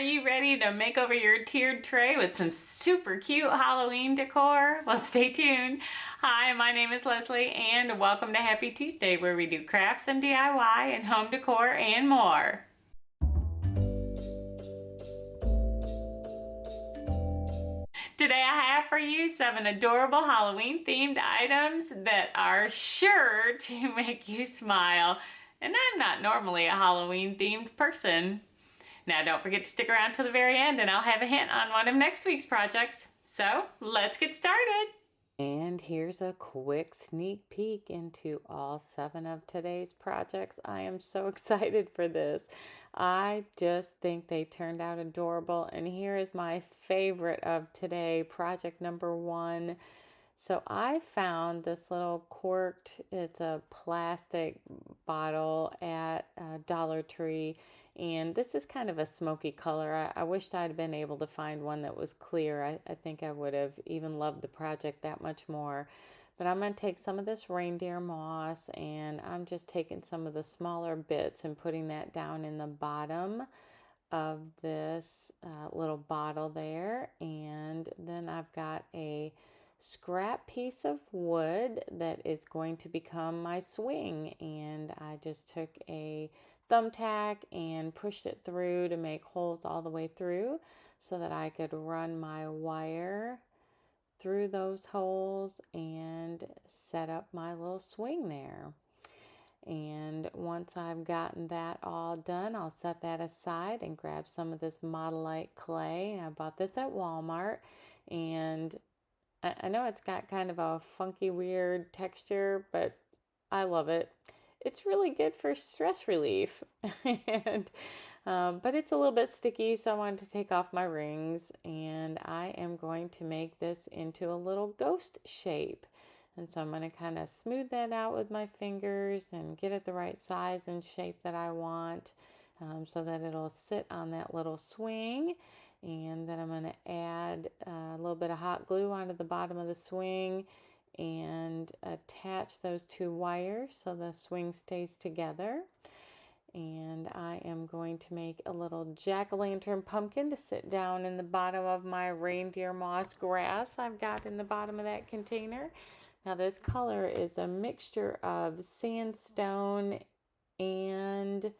you ready to make over your tiered tray with some super cute Halloween decor? Well, stay tuned. Hi, my name is Leslie and welcome to Happy Tuesday, where we do crafts and DIY and home decor and more. Today I have for you 7 adorable Halloween themed items that are sure to make you smile. And I'm not normally a Halloween themed person. Now don't forget to stick around till the very end and I'll have a hint on one of next week's projects. So let's get started. And here's a quick sneak peek into all 7 of today's projects. I am so excited for this. I just think they turned out adorable. And here is my favorite of today, project number 1. So I found this little corked, it's a plastic bottle at Dollar Tree, and this is kind of a smoky color. I wished I'd been able to find one that was clear. I think I would have even loved the project that much more. But I'm going to take some of this reindeer moss, and I'm just taking some of the smaller bits and putting that down in the bottom of this little bottle there. And then I've got a scrap piece of wood that is going to become my swing, and I just took a thumbtack and pushed it through to make holes all the way through so that I could run my wire through those holes and set up my little swing there. And once I've gotten that all done, I'll set that aside and grab some of this Modelite clay. I bought this at Walmart, and I know it's got kind of a funky, weird texture, but I love it. It's really good for stress relief. and but it's a little bit sticky, so I wanted to take off my rings, and I am going to make this into a little ghost shape. And so I'm going to kind of smooth that out with my fingers and get it the right size and shape that I want, so that it'll sit on that little swing. And then I'm going to add a little bit of hot glue onto the bottom of the swing and attach those 2 wires so the swing stays together. And I am going to make a little jack-o'-lantern pumpkin to sit down in the bottom of my reindeer moss grass I've got in the bottom of that container. Now this color is a mixture of sandstone and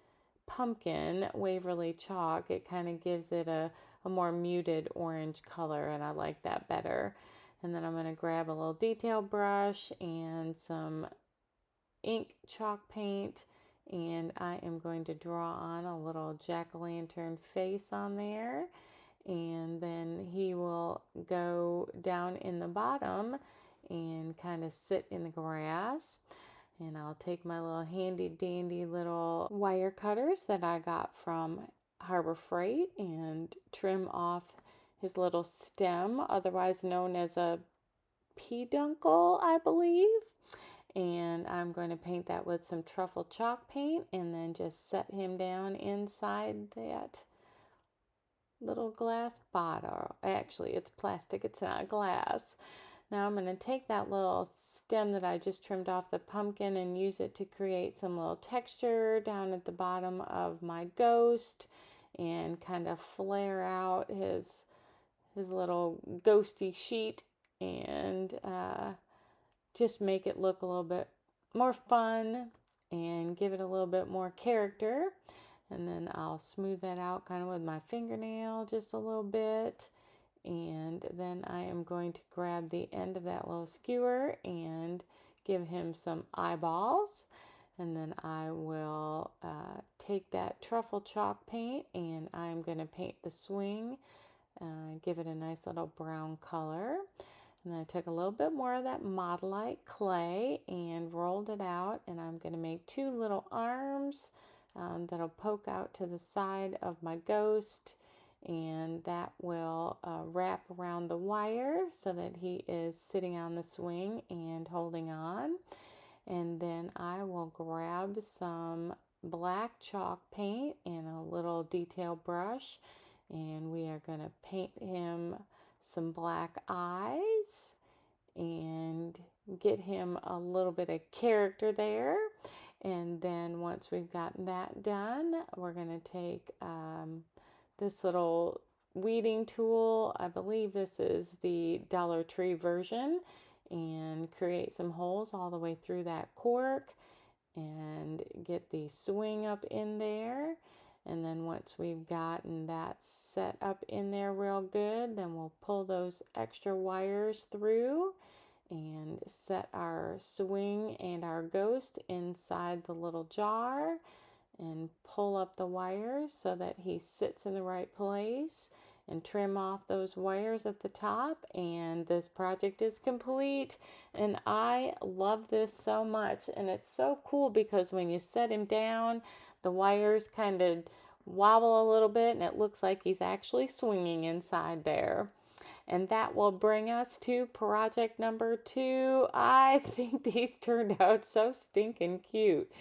pumpkin Waverly chalk. It kind of gives it a more muted orange color, and I like that better. And then I'm going to grab a little detail brush and some ink chalk paint, and I am going to draw on a little jack-o'-lantern face on there, and then he will go down in the bottom and kind of sit in the grass. And I'll take my little handy dandy little wire cutters that I got from Harbor Freight and trim off his little stem, otherwise known as a peduncle, I believe. And I'm going to paint that with some truffle chalk paint and then just set him down inside that little glass bottle. Actually, it's plastic, it's not glass. Now I'm going to take that little stem that I just trimmed off the pumpkin and use it to create some little texture down at the bottom of my ghost and kind of flare out his little ghosty sheet and just make it look a little bit more fun and give it a little bit more character. And then I'll smooth that out kind of with my fingernail just a little bit. And then I am going to grab the end of that little skewer and give him some eyeballs. And then I will take that truffle chalk paint and I'm going to paint the swing, give it a nice little brown color. And then I took a little bit more of that Modelite clay and rolled it out, and I'm going to make 2 little arms that'll poke out to the side of my ghost, and that will wrap around the wire so that he is sitting on the swing and holding on. And then I will grab some black chalk paint and a little detail brush, and we are going to paint him some black eyes and get him a little bit of character there. And then once we've gotten that done, we're going to take this little weeding tool. I believe this is the Dollar Tree version, and create some holes all the way through that cork and get the swing up in there. And then once we've gotten that set up in there real good, then we'll pull those extra wires through and set our swing and our ghost inside the little jar and pull up the wires so that he sits in the right place, and trim off those wires at the top, and this project is complete. And I love this so much, and it's so cool because when you set him down, the wires kind of wobble a little bit and it looks like he's actually swinging inside there. And that will bring us to project number 2. I think these turned out so stinking cute.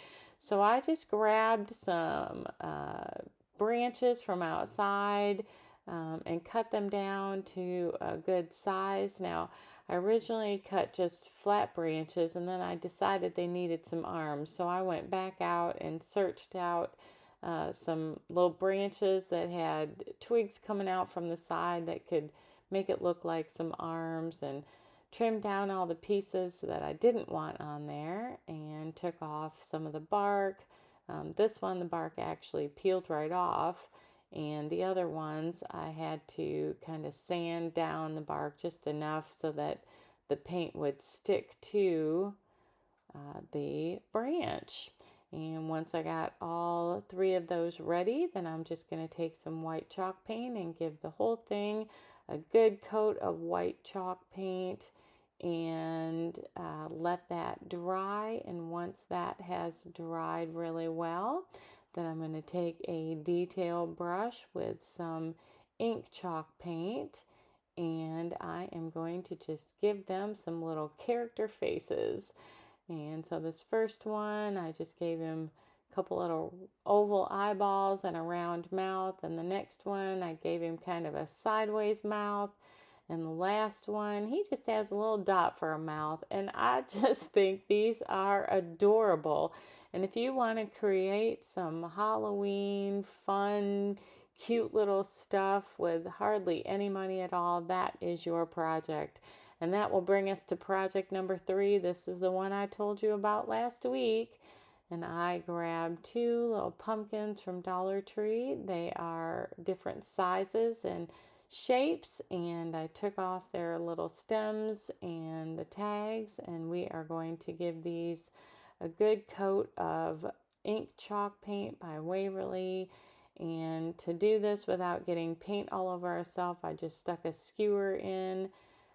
So I just grabbed some branches from outside and cut them down to a good size. Now, I originally cut just flat branches, and then I decided they needed some arms. So I went back out and searched out some little branches that had twigs coming out from the side that could make it look like some arms, and trimmed down all the pieces that I didn't want on there, and took off some of the bark. This one, the bark actually peeled right off, and the other ones I had to kind of sand down the bark just enough so that the paint would stick to the branch. And once I got all 3 of those ready, then I'm just going to take some white chalk paint and give the whole thing a good coat of white chalk paint, and let that dry. And once that has dried really well, then I'm going to take a detail brush with some ink chalk paint, and I am going to just give them some little character faces. And so this first one, I just gave him a couple little oval eyeballs and a round mouth. And the next one, I gave him kind of a sideways mouth. And the last one, he just has a little dot for a mouth. And I just think these are adorable. And if you want to create some Halloween fun, cute little stuff with hardly any money at all, that is your project. And that will bring us to project number 3. This is the one I told you about last week. And I grabbed 2 little pumpkins from Dollar Tree. They are different sizes and shapes, and I took off their little stems and the tags, and we are going to give these a good coat of ink chalk paint by Waverly. And to do this without getting paint all over ourselves, I just stuck a skewer in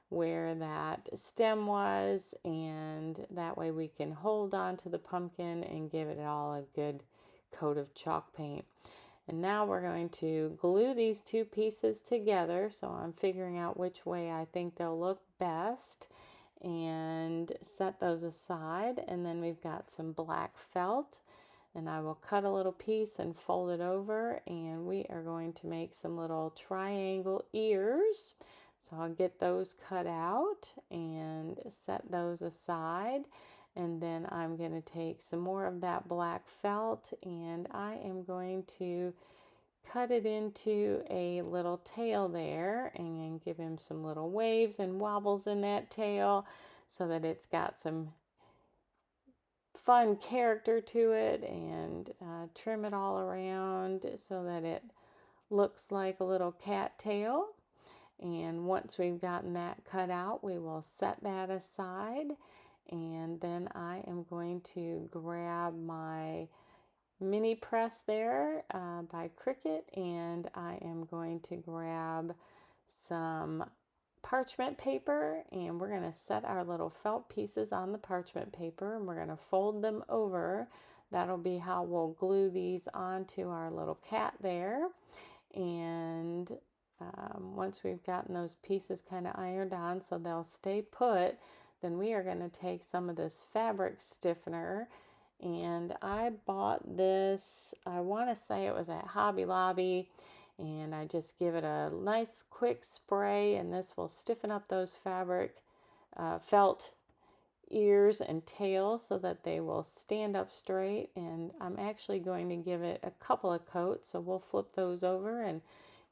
where that stem was, and that way we can hold on to the pumpkin and give it all a good coat of chalk paint. And now we're going to glue these 2 pieces together. So I'm figuring out which way I think they'll look best, and set those aside. And then we've got some black felt, and I will cut a little piece and fold it over, and we are going to make some little triangle ears. So I'll get those cut out and set those aside. And then I'm going to take some more of that black felt, and I am going to cut it into a little tail there, and give him some little waves and wobbles in that tail so that it's got some fun character to it, and trim it all around so that it looks like a little cat tail. And once we've gotten that cut out, we will set that aside. And then I am going to grab my mini press there by Cricut, and I am going to grab some parchment paper, and we're going to set our little felt pieces on the parchment paper, and we're going to fold them over. That'll be how we'll glue these onto our little cat there. And once we've gotten those pieces kind of ironed on so they'll stay put, then we are going to take some of this fabric stiffener. And I bought this, I want to say it was at Hobby Lobby, and I just give it a nice quick spray, and this will stiffen up those fabric felt ears and tail so that they will stand up straight. And I'm actually going to give it a couple of coats, so we'll flip those over and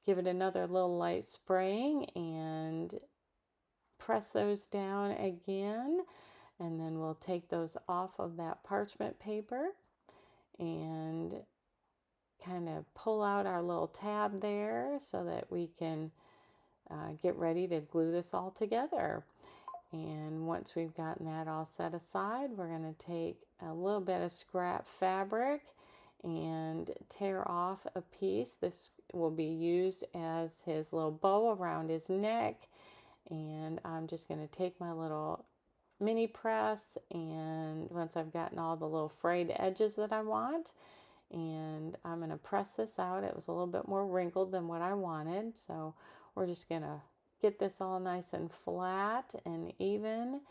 give it another little light spraying and press those down again. And then we'll take those off of that parchment paper and kind of pull out our little tab there so that we can get ready to glue this all together. And once we've gotten that all set aside, we're going to take a little bit of scrap fabric and tear off a piece. This will be used as his little bow around his neck. And I'm just going to take my little mini press, and once I've gotten all the little frayed edges that I want, and I'm going to press this out. It was a little bit more wrinkled than what I wanted, so we're just going to get this all nice and flat and even,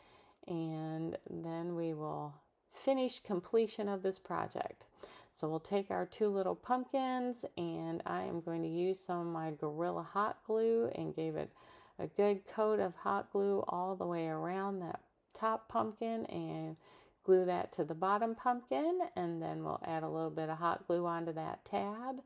and then we will finish completion of this project. So we'll take our two little pumpkins, and I am going to use some of my Gorilla hot glue and gave it a good coat of hot glue all the way around that top pumpkin and glue that to the bottom pumpkin, and then we'll add a little bit of hot glue onto that tab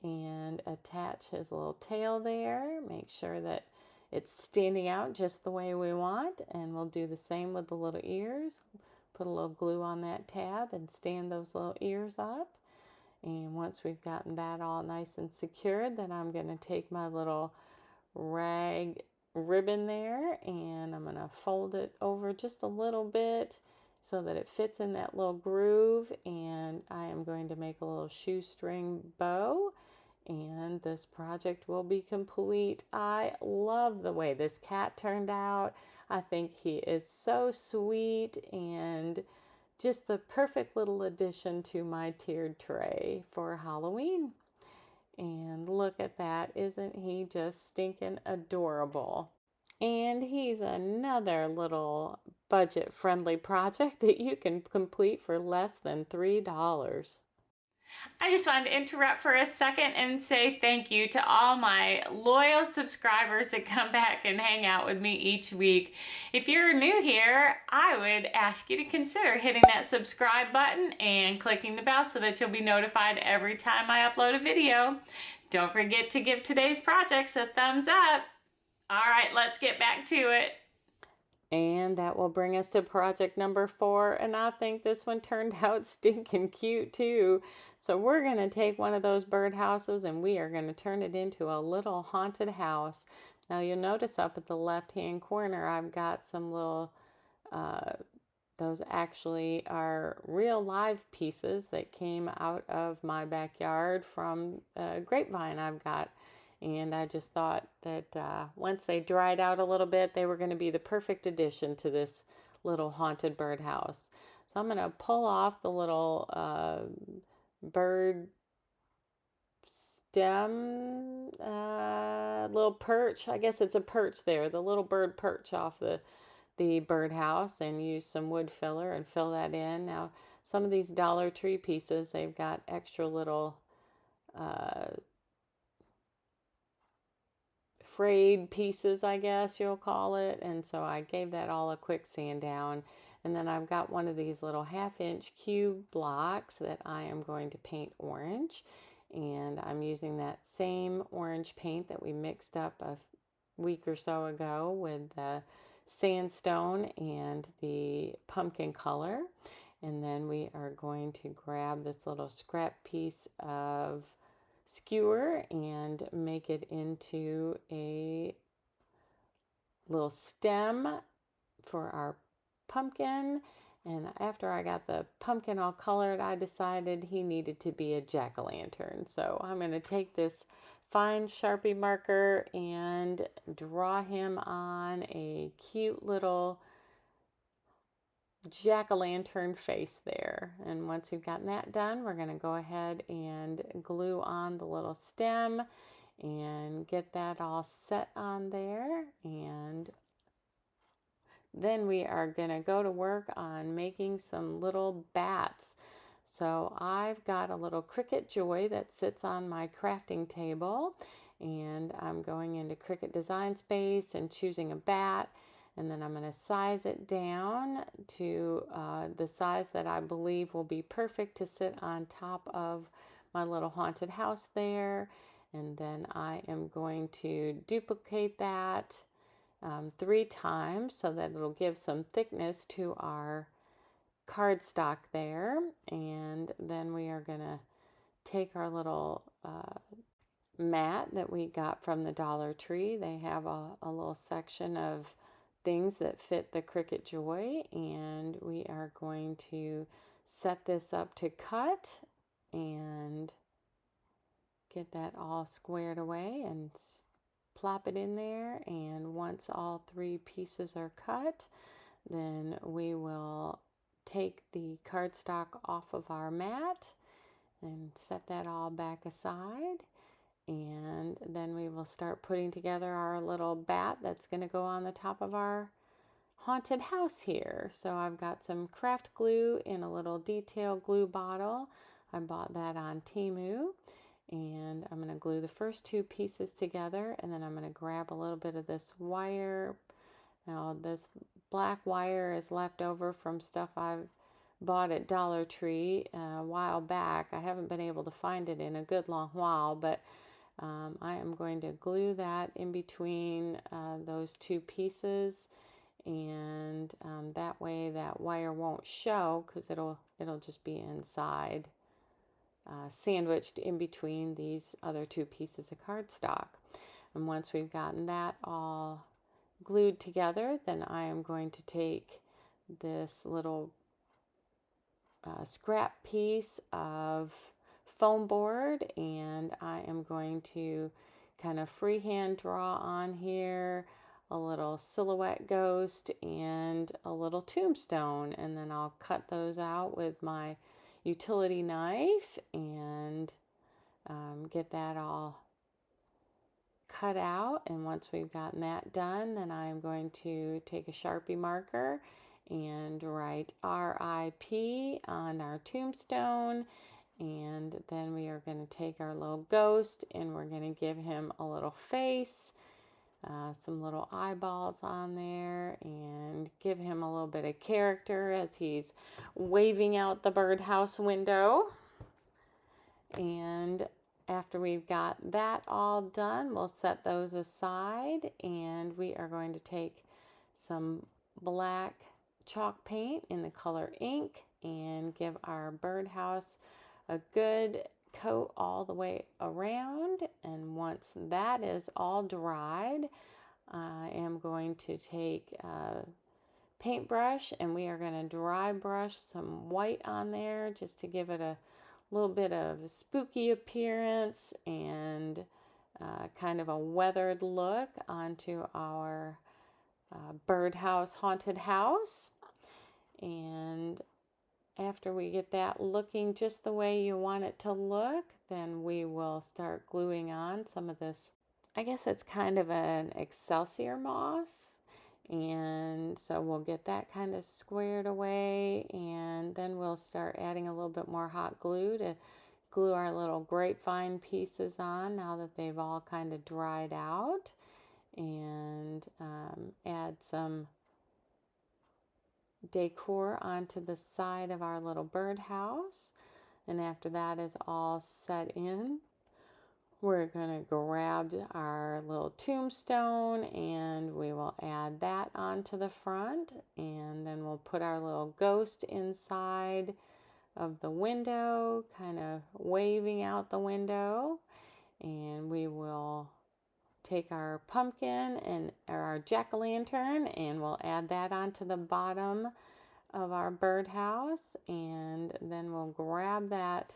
and attach his little tail there. Make sure that it's standing out just the way we want, and we'll do the same with the little ears. Put a little glue on that tab and stand those little ears up. And once we've gotten that all nice and secured, then I'm going to take my little rag ribbon there and I'm going to fold it over just a little bit so that it fits in that little groove, and I am going to make a little shoestring bow, and this project will be complete. I love the way this cat turned out. I think he is so sweet and just the perfect little addition to my tiered tray for Halloween. And look at that, isn't he just stinking adorable? And he's another little budget-friendly project that you can complete for less than $3. I just wanted to interrupt for a second and say thank you to all my loyal subscribers that come back and hang out with me each week. If you're new here, I would ask you to consider hitting that subscribe button and clicking the bell so that you'll be notified every time I upload a video. Don't forget to give today's projects a thumbs up. All right, let's get back to it. And that will bring us to project number 4. And I think this one turned out stinking cute too. So we're going to take one of those birdhouses and we are going to turn it into a little haunted house. Now you'll notice up at the left-hand corner, I've got some little, those actually are real live pieces that came out of my backyard from a grapevine I've got. And I just thought that once they dried out a little bit, they were going to be the perfect addition to this little haunted birdhouse. So I'm going to pull off the little bird stem, little perch. I guess it's a perch there, the little bird perch off the birdhouse, and use some wood filler and fill that in. Now, some of these Dollar Tree pieces, they've got extra little frayed pieces, I guess you'll call it, and so I gave that all a quick sand down. And then I've got one of these little 1/2-inch cube blocks that I am going to paint orange, and I'm using that same orange paint that we mixed up a week or so ago with the sandstone and the pumpkin color. And then we are going to grab this little scrap piece of skewer and make it into a little stem for our pumpkin. And after I got the pumpkin all colored, I decided he needed to be a jack-o'-lantern. So I'm going to take this fine Sharpie marker and draw him on a cute little jack-o'-lantern face there. And once you've gotten that done, we're going to go ahead and glue on the little stem and get that all set on there. And then we are going to go to work on making some little bats. So I've got a little Cricut Joy that sits on my crafting table, and I'm going into Cricut Design Space and choosing a bat. And then I'm going to size it down to the size that I believe will be perfect to sit on top of my little haunted house there. And then I am going to duplicate that 3 times so that it'll give some thickness to our cardstock there. And then we are going to take our little mat that we got from the Dollar Tree. They have a little section of things that fit the Cricut Joy, and we are going to set this up to cut and get that all squared away and plop it in there. And once all 3 pieces are cut, then we will take the cardstock off of our mat and set that all back aside. And then we will start putting together our little bat that's going to go on the top of our haunted house here. So I've got some craft glue in a little detail glue bottle. I bought that on Temu. And I'm going to glue the first 2 pieces together, and then I'm going to grab a little bit of this wire. Now this black wire is left over from stuff I've bought at Dollar Tree a while back. I haven't been able to find it in a good long while, but I am going to glue that in between those 2 pieces, and that way that wire won't show because it'll just be inside, sandwiched in between these other 2 pieces of cardstock. And once we've gotten that all glued together, then I am going to take this little scrap piece of foam board, and I am going to kind of freehand draw on here a little silhouette ghost and a little tombstone, and then I'll cut those out with my utility knife and get that all cut out. And once we've gotten that done, then I'm going to take a Sharpie marker and write RIP on our tombstone. And then we are going to take our little ghost and we're going to give him a little face, some little eyeballs on there, and give him a little bit of character as he's waving out the birdhouse window. And after we've got that all done, we'll set those aside, and we are going to take some black chalk paint in the color ink and give our birdhouse a good coat all the way around. And once that is all dried, I am going to take a paintbrush and we are going to dry brush some white on there just to give it a little bit of a spooky appearance and kind of a weathered look onto our birdhouse haunted house. And after we get that looking just the way you want it to look, then we will start gluing on some of this. I guess it's kind of an Excelsior moss. And so we'll get that kind of squared away, and then we'll start adding a little bit more hot glue to glue our little grapevine pieces on now that they've all kind of dried out, and add some decor onto the side of our little birdhouse. And after that is all set in, we're going to grab our little tombstone and we will add that onto the front, and then we'll put our little ghost inside of the window, kind of waving out the window. And we will take our pumpkin and or our jack-o'-lantern and we'll add that onto the bottom of our birdhouse, and then we'll grab that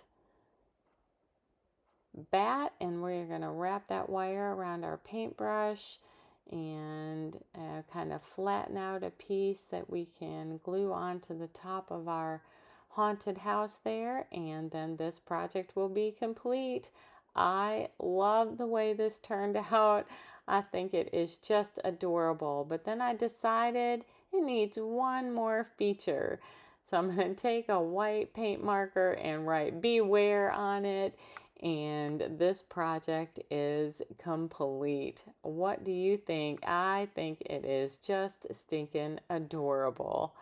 bat and we're going to wrap that wire around our paintbrush and kind of flatten out a piece that we can glue onto the top of our haunted house there, and then this project will be complete. I love the way this turned out. I think it is just adorable, but then I decided it needs one more feature. So I'm going to take a white paint marker and write beware on it, and this project is complete. What do you think? I think it is just stinking adorable.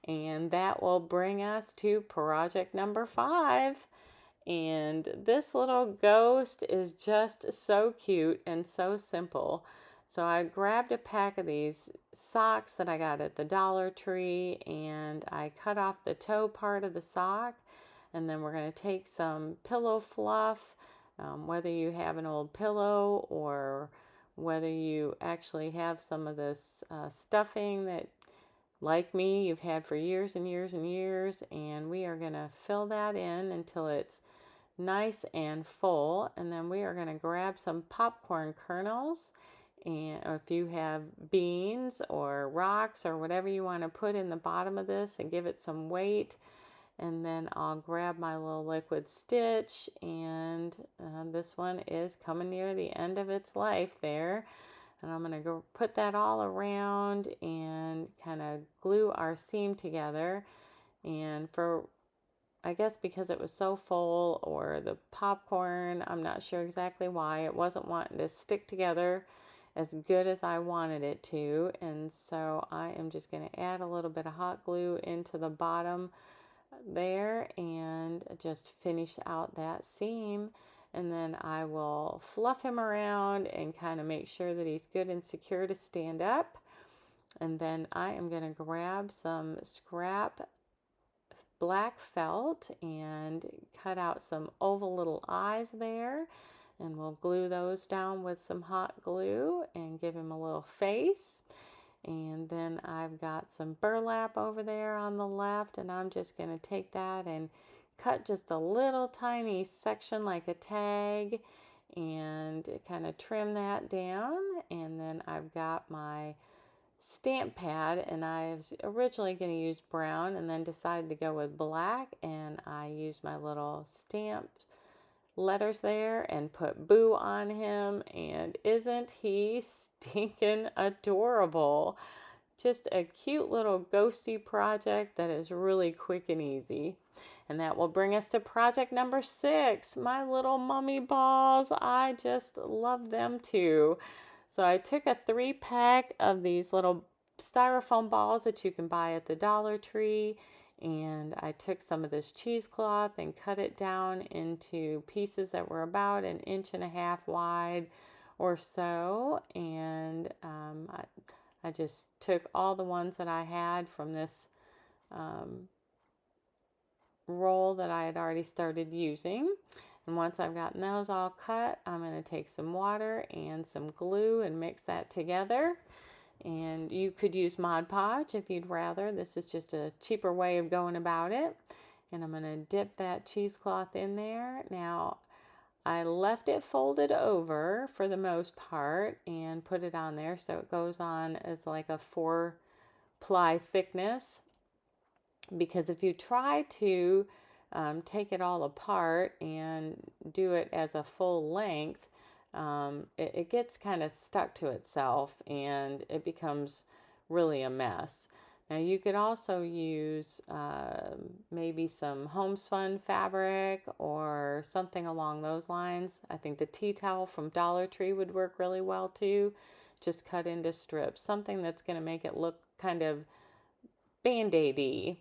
And that will bring us to project number 5. And this little ghost is just so cute and so simple. So I grabbed a pack of these socks that I got at the Dollar Tree, and I cut off the toe part of the sock. And then we're going to take some pillow fluff, whether you have an old pillow or whether you actually have some of this stuffing that, like me, you've had for years and years and years. And we are going to fill that in until it's nice and full. And then we are going to grab some popcorn kernels, and or if you have beans or rocks or whatever you want to put in the bottom of this and give it some weight. And then I'll grab my little liquid stitch, and this one is coming near the end of its life there. And I'm going to go put that all around and kind of glue our seam together. And I guess because it was so full, or the popcorn, I'm not sure exactly why, it wasn't wanting to stick together as good as I wanted it to. And so I am just going to add a little bit of hot glue into the bottom there and just finish out that seam. And then I will fluff him around and kind of make sure that he's good and secure to stand up. And then I am going to grab some scrap black felt and cut out some oval little eyes there, and we'll glue those down with some hot glue and give him a little face. And then I've got some burlap over there on the left, and I'm just going to take that and cut just a little tiny section like a tag and kind of trim that down. And then I've got my stamp pad, and I was originally going to use brown and then decided to go with black, and I used my little stamped letters there and put Boo on him. And isn't he stinking adorable? Just a cute little ghosty project that is really quick and easy. And that will bring us to project number 6, my little mummy balls. I just love them too. So I took a 3-pack of these little styrofoam balls that you can buy at the Dollar Tree, and I took some of this cheesecloth and cut it down into pieces that were about 1.5 inches wide or so. And I just took all the ones that I had from this roll that I had already started using. And once I've gotten those all cut, I'm going to take some water and some glue and mix that together. And you could use Mod Podge if you'd rather. This is just a cheaper way of going about it. And I'm going to dip that cheesecloth in there. Now, I left it folded over for the most part and put it on there so it goes on as like a 4-ply thickness. Because if you try to take it all apart and do it as a full length, it gets kind of stuck to itself and it becomes really a mess. Now you could also use maybe some homespun fabric or something along those lines. I think the tea towel from Dollar Tree would work really well too. Just cut into strips, something that's going to make it look kind of band-aid-y.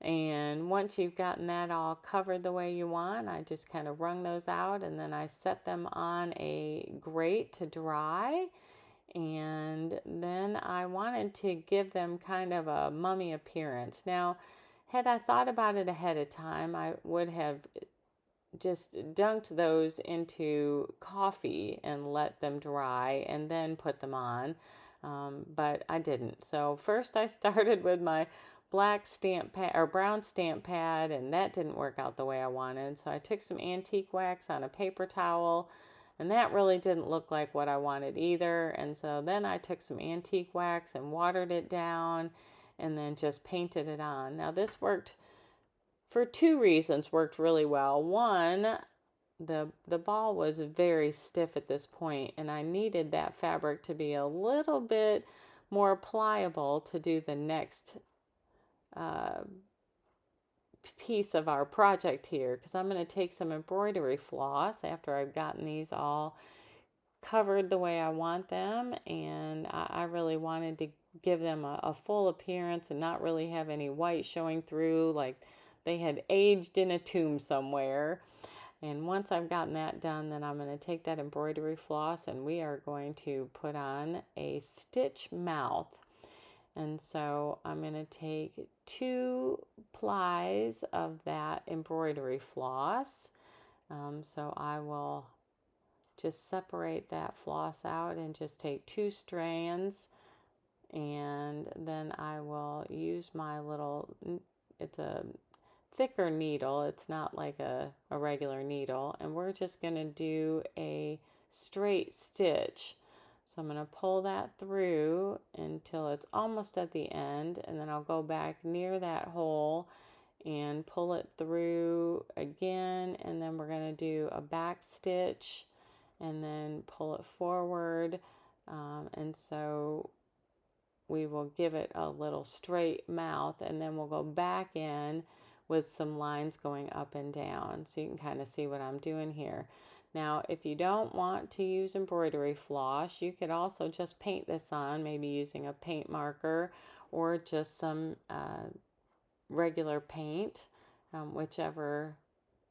And once you've gotten that all covered the way you want, I just kind of wrung those out, and then I set them on a grate to dry. And then I wanted to give them kind of a mummy appearance. Now, had I thought about it ahead of time, I would have just dunked those into coffee and let them dry and then put them on. But I didn't. So first I started with my black stamp pad or brown stamp pad, and that didn't work out the way I wanted. So I took some antique wax on a paper towel, and that really didn't look like what I wanted either. And so then I took some antique wax and watered it down and then just painted it on. Now this worked for 2 reasons, worked really well. One, the ball was very stiff at this point, and I needed that fabric to be a little bit more pliable to do the next piece of our project here, because I'm going to take some embroidery floss after I've gotten these all covered the way I want them, and I really wanted to give them a full appearance and not really have any white showing through like they had aged in a tomb somewhere. And once I've gotten that done, then I'm going to take that embroidery floss and we are going to put on a stitch mouth. And so I'm going to take 2 plies of that embroidery floss. So I will just separate that floss out and just take 2 strands, and then I will use my little, it's a thicker needle, it's not like a regular needle, and we're just going to do a straight stitch. So I'm going to pull that through until it's almost at the end, and then I'll go back near that hole and pull it through again, and then we're going to do a back stitch and then pull it forward, and so we will give it a little straight mouth, and then we'll go back in with some lines going up and down, so you can kind of see what I'm doing here. Now, if you don't want to use embroidery floss, you could also just paint this on, maybe using a paint marker or just some regular paint, whichever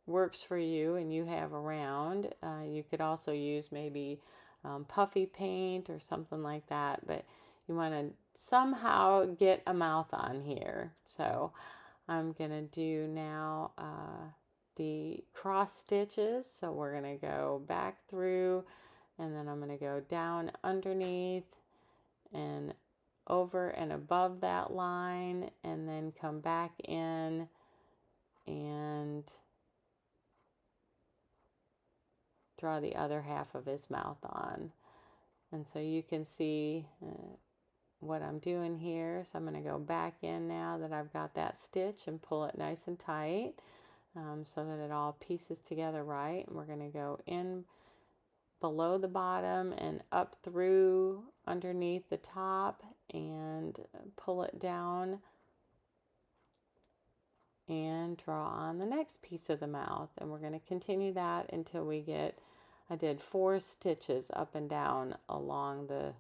works for you and you have around. You could also use maybe puffy paint or something like that, but you want to somehow get a mouth on here. So I'm going to do now the cross stitches. So we're going to go back through, and then I'm going to go down underneath and over and above that line, and then come back in and draw the other half of his mouth on. And so you can see what I'm doing here. So I'm going to go back in now that I've got that stitch and pull it nice and tight, so that it all pieces together right. And we're going to go in below the bottom and up through underneath the top and pull it down and draw on the next piece of the mouth. And we're going to continue that until we get, I did 4 stitches up and down along the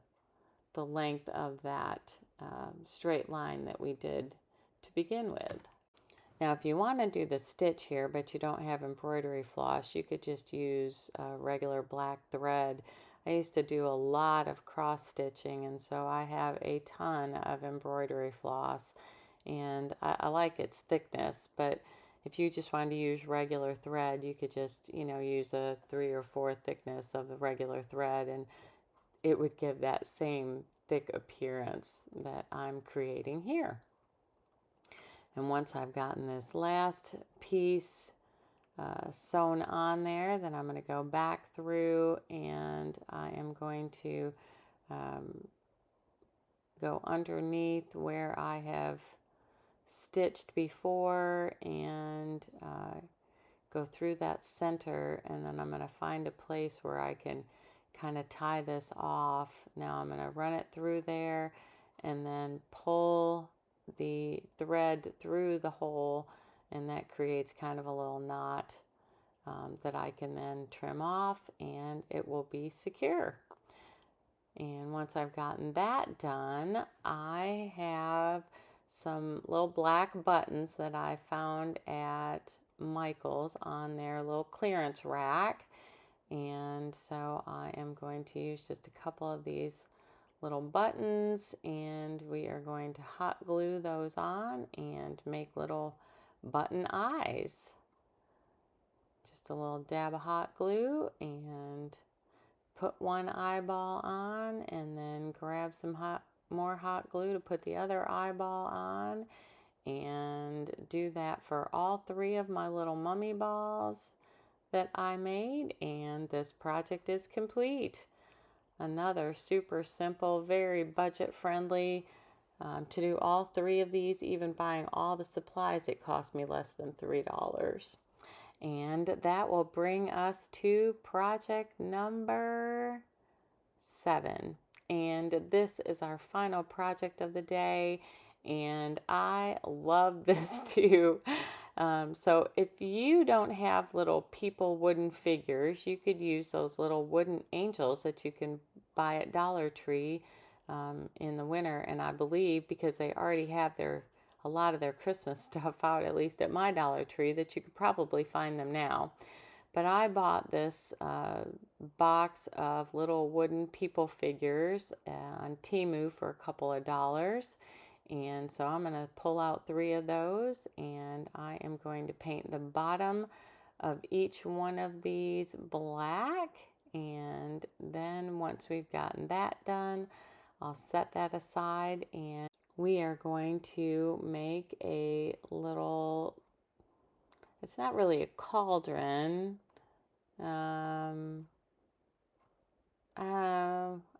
length of that straight line that we did to begin with. Now, if you want to do the stitch here, but you don't have embroidery floss, you could just use regular black thread. I used to do a lot of cross stitching, and so I have a ton of embroidery floss, and I like its thickness. But if you just wanted to use regular thread, you could just, use a 3 or 4 thickness of the regular thread, and it would give that same thick appearance that I'm creating here. And once I've gotten this last piece sewn on there, then I'm going to go back through and I am going to go underneath where I have stitched before and go through that center, and then I'm going to find a place where I can kind of tie this off. Now I'm going to run it through there and then pull the thread through the hole, and that creates kind of a little knot that I can then trim off, and it will be secure. And once I've gotten that done, I have some little black buttons that I found at Michael's on their little clearance rack. And so I am going to use just a couple of these little buttons, and we are going to hot glue those on and make little button eyes. Just a little dab of hot glue and put one eyeball on, and then grab some more hot glue to put the other eyeball on, and do that for all 3 of my little mummy balls that I made, and this project is complete. Another super simple, very budget friendly. To do all 3 of these, even buying all the supplies, it cost me less than $3. And that will bring us to project number 7. And this is our final project of the day, and I love this too. So if you don't have little people wooden figures, you could use those little wooden angels that you can buy at Dollar Tree in the winter. And I believe because they already have their a lot of their Christmas stuff out, at least at my Dollar Tree, that you could probably find them now. But I bought this box of little wooden people figures on Temu for a couple of dollars. And so I'm going to pull out 3 of those, and I am going to paint the bottom of each one of these black. And then once we've gotten that done, I'll set that aside, and we are going to make a little, it's not really a cauldron.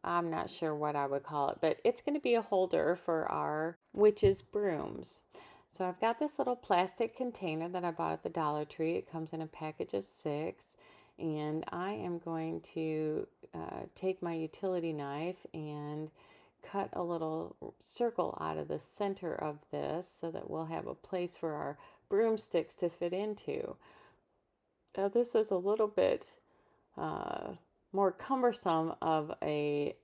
I'm not sure what I would call it, but it's going to be a holder for our witch's brooms. So I've got this little plastic container that I bought at the Dollar Tree. It comes in a package of 6, and I am going to take my utility knife and cut a little circle out of the center of this so that we'll have a place for our broomsticks to fit into. Now this is a little bit more cumbersome of a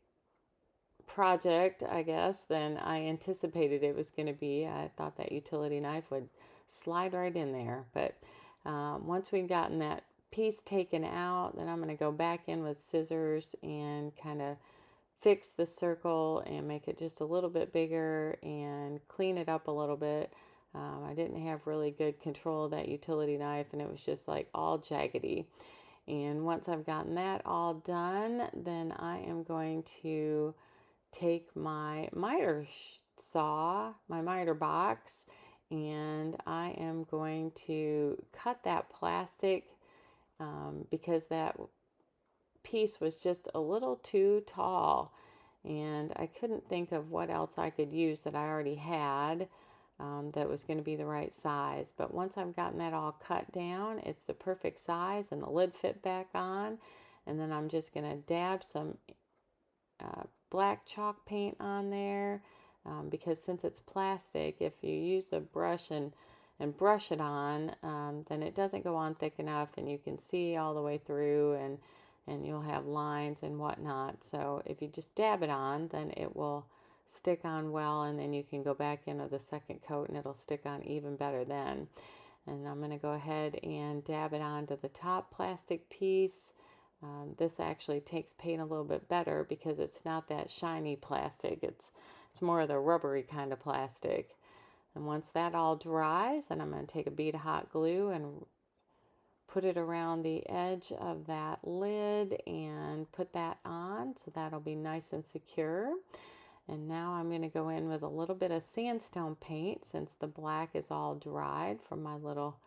project, I guess, than I anticipated it was going to be. I thought that utility knife would slide right in there, but once we've gotten that piece taken out, then I'm going to go back in with scissors and kind of fix the circle and make it just a little bit bigger and clean it up a little bit. I didn't have really good control of that utility knife, and it was just like all jaggedy. And once I've gotten that all done, then I am going to take my miter saw, my miter box, and I am going to cut that plastic because that piece was just a little too tall, and I couldn't think of what else I could use that I already had that was going to be the right size. But once I've gotten that all cut down, it's the perfect size, and the lid fit back on. And then I'm just going to dab some black chalk paint on there because since it's plastic, if you use the brush and brush it on, then it doesn't go on thick enough, and you can see all the way through, and you'll have lines and whatnot. So if you just dab it on, then it will stick on well, and then you can go back into the second coat and it'll stick on even better then. And I'm going to go ahead and dab it onto the top plastic piece. This actually takes paint a little bit better because it's not that shiny plastic. It's more of the rubbery kind of plastic. And once that all dries, then I'm going to take a bead of hot glue and put it around the edge of that lid and put that on, so that'll be nice and secure. And now I'm going to go in with a little bit of sandstone paint since the black is all dried from my little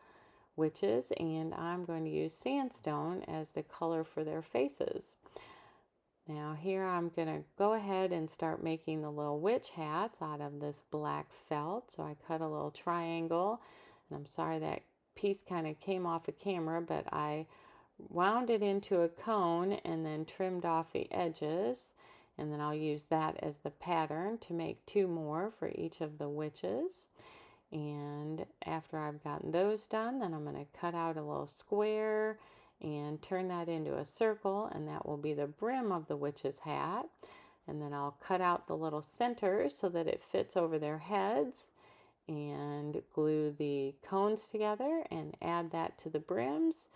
witches, and I'm going to use sandstone as the color for their faces. Now here I'm going to go ahead and start making the little witch hats out of this black felt. So I cut a little triangle, and I'm sorry that piece kind of came off of camera, but I wound it into a cone and then trimmed off the edges, and then I'll use that as the pattern to make 2 more for each of the witches. And after I've gotten those done, then I'm going to cut out a little square and turn that into a circle, and that will be the brim of the witch's hat. And then I'll cut out the little centers so that it fits over their heads, and glue the cones together and add that to the brims,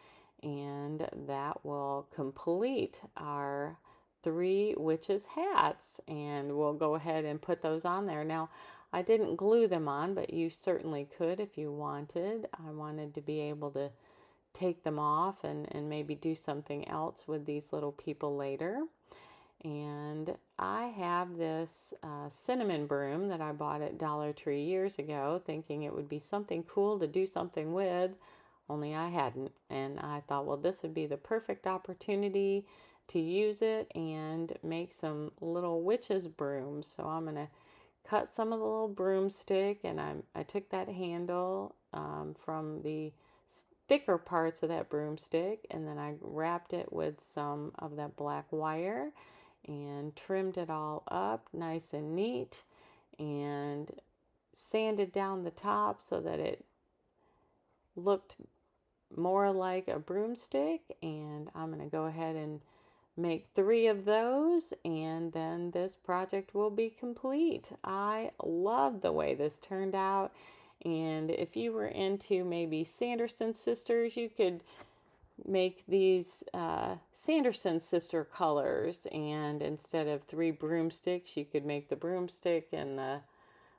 and that will complete our 3 witches hats, and we'll go ahead and put those on there. Now I didn't glue them on, but you certainly could if you wanted. I wanted to be able to take them off and maybe do something else with these little people later. And I have this cinnamon broom that I bought at Dollar Tree years ago, thinking it would be something cool to do something with, only I hadn't. And I thought, well, this would be the perfect opportunity to use it and make some little witches brooms. So I'm going to cut some of the little broomstick, and I took that handle from the thicker parts of that broomstick, and then I wrapped it with some of that black wire and trimmed it all up nice and neat, and sanded down the top so that it looked more like a broomstick. And I'm going to go ahead and make 3 of those, and then this project will be complete. I love the way this turned out, and if you were into maybe Sanderson sisters, you could make these Sanderson sister colors, and instead of 3 broomsticks, you could make the broomstick and the,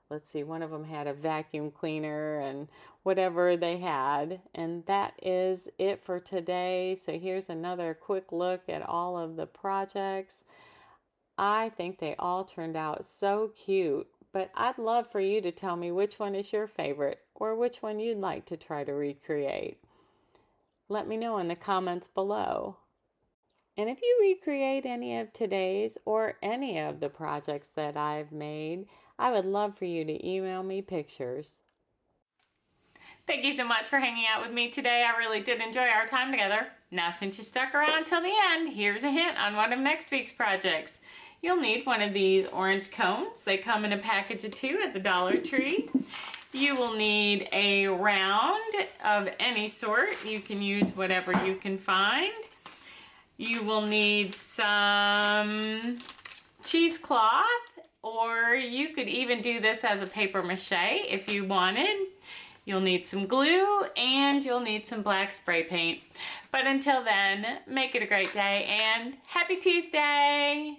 let's see, one of them had a vacuum cleaner and whatever they had. And that is it for today. So here's another quick look at all of the projects. I think they all turned out so cute, but I'd love for you to tell me which one is your favorite or which one you'd like to try to recreate. Let me know in the comments below. And if you recreate any of today's or any of the projects that I've made, I would love for you to email me pictures. Thank you so much for hanging out with me today. I really did enjoy our time together. Now, since you stuck around till the end, here's a hint on one of next week's projects. You'll need one of these orange cones. They come in a package of 2 at the Dollar Tree. You will need a round of any sort. You can use whatever you can find. You will need some cheesecloth, or you could even do this as a paper mache if you wanted. You'll need some glue, and you'll need some black spray paint. But until then, make it a great day, and happy Tuesday!